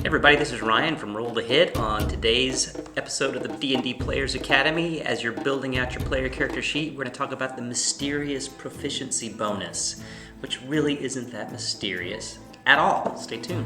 Hey everybody, this is Ryan from Roll to Hit on today's episode of the D&D Players Academy. As you're building out your player character sheet, we're going to talk about the mysterious proficiency bonus, which really isn't that mysterious at all. Stay tuned.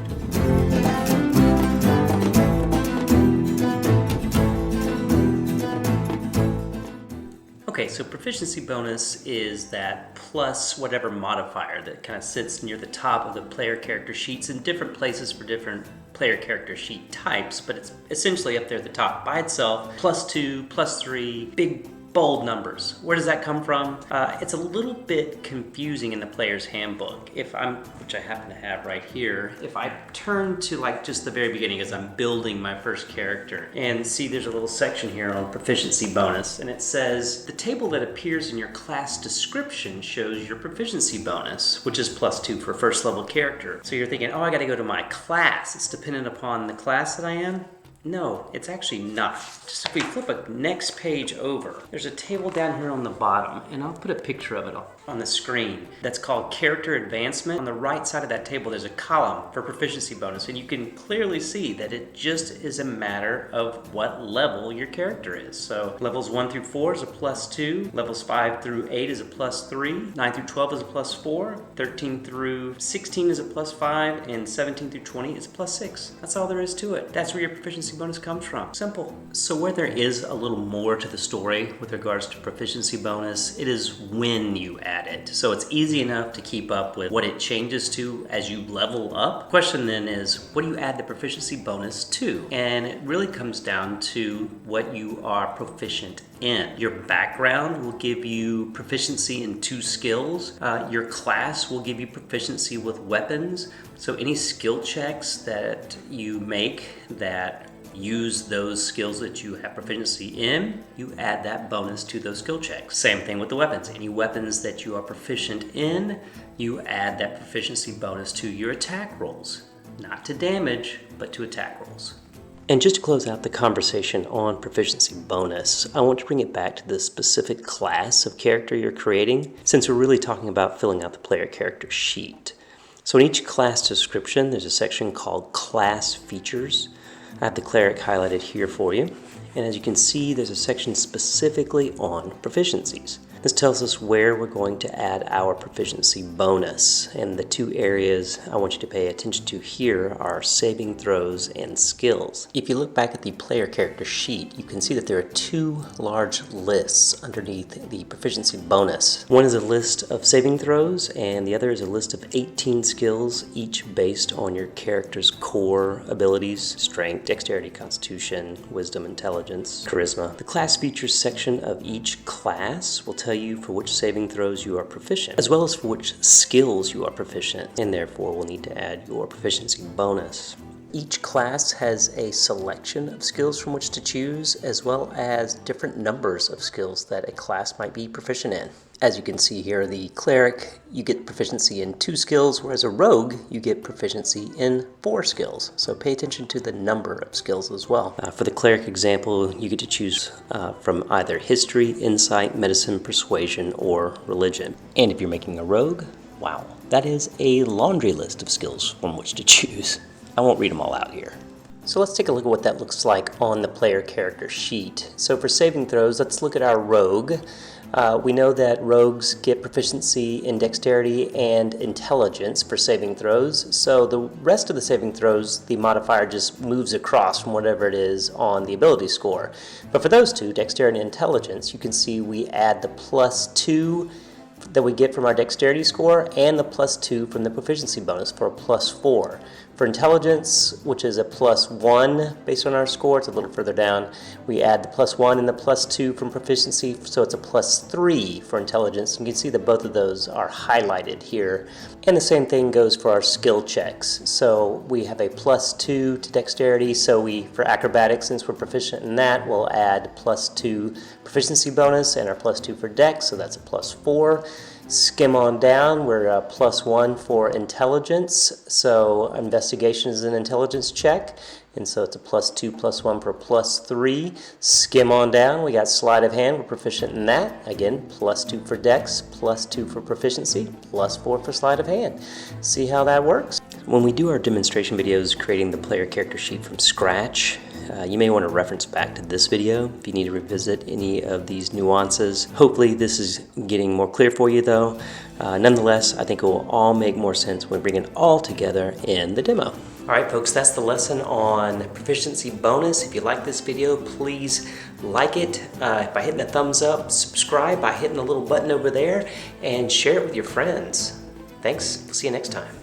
Okay, so proficiency bonus is that plus whatever modifier that kind of sits near the top of the player character sheets in different places for different player character sheet types, but it's essentially up there at the top by itself. +2, +3, big bold numbers. Where does that come from? It's a little bit confusing in the player's handbook. Which I happen to have right here, if I turn to like just the very beginning as I'm building my first character and see there's a little section here on proficiency bonus, and it says the table that appears in your class description shows your proficiency bonus, which is +2 for first level character. So you're thinking, oh, I gotta go to my class. It's dependent upon the class that I am. No, it's actually not. Just if we flip a next page over, there's a table down here on the bottom, and I'll put a picture of it on the screen. That's called Character Advancement. On the right side of that table, there's a column for proficiency bonus, and you can clearly see that it just is a matter of what level your character is. So levels 1 through 4 is a +2, levels 5 through 8 is a +3, 9 through 12 is a +4, 13 through 16 is a +5, and 17 through 20 is a +6. That's all there is to it. That's where your proficiency bonus comes from. Simple. So where there is a little more to the story with regards to proficiency bonus, it is when you add it. So it's easy enough to keep up with what it changes to as you level up. The question then is, what do you add the proficiency bonus to? And it really comes down to what you are proficient in. Your background will give you proficiency in 2 skills. Your class will give you proficiency with weapons. So any skill checks that you make that use those skills that you have proficiency in, you add that bonus to those skill checks. Same thing with the weapons. Any weapons that you are proficient in, you add that proficiency bonus to your attack rolls. Not to damage, but to attack rolls. And just to close out the conversation on proficiency bonus, I want to bring it back to the specific class of character you're creating, since we're really talking about filling out the player character sheet. So in each class description, there's a section called Class Features. I have the cleric highlighted here for you, and as you can see, there's a section specifically on proficiencies. This tells us where we're going to add our proficiency bonus, and the 2 areas I want you to pay attention to here are saving throws and skills. If you look back at the player character sheet, you can see that there are 2 large lists underneath the proficiency bonus. One is a list of saving throws, and the other is a list of 18 skills, each based on your character's core abilities: strength, dexterity, constitution, wisdom, intelligence, charisma. The class features section of each class will tell you for which saving throws you are proficient, as well as for which skills you are proficient, and therefore will need to add your proficiency bonus. Each class has a selection of skills from which to choose, as well as different numbers of skills that a class might be proficient in. As you can see here, the cleric, you get proficiency in 2 skills, whereas a rogue, you get proficiency in 4 skills. So pay attention to the number of skills as well. For the cleric example, you get to choose from either history, insight, medicine, persuasion, or religion. And if you're making a rogue, wow, that is a laundry list of skills from which to choose. I won't read them all out here. So let's take a look at what that looks like on the player character sheet. So for saving throws, let's look at our rogue. We know that rogues get proficiency in dexterity and intelligence for saving throws. So the rest of the saving throws, the modifier just moves across from whatever it is on the ability score. But for those 2, dexterity and intelligence, you can see we add the +2 that we get from our dexterity score and the +2 from the proficiency bonus for a +4. For intelligence, which is a +1 based on our score, it's a little further down, we add the +1 and the +2 from proficiency, so it's a +3 for intelligence. You can see that both of those are highlighted here. And the same thing goes for our skill checks. So we have a +2 to dexterity, so for acrobatics, since we're proficient in that, we'll add +2 proficiency bonus and our +2 for dex, so that's a +4. Skim on down, we're +1 for intelligence, so investigation is an intelligence check, and so it's a +2 +1 for +3. Skim on down, we got sleight of hand, we're proficient in that. Again, +2 for dex, +2 for proficiency, +4 for sleight of hand. See how that works? When we do our demonstration videos creating the player character sheet from scratch, you may want to reference back to this video if you need to revisit any of these nuances. Hopefully this is getting more clear for you though. Nonetheless, I think it will all make more sense when we bring it all together in the demo. Alright folks, that's the lesson on Proficiency Bonus. If you like this video, please like it by hitting the thumbs up, subscribe by hitting the little button over there, and share it with your friends. Thanks, we'll see you next time.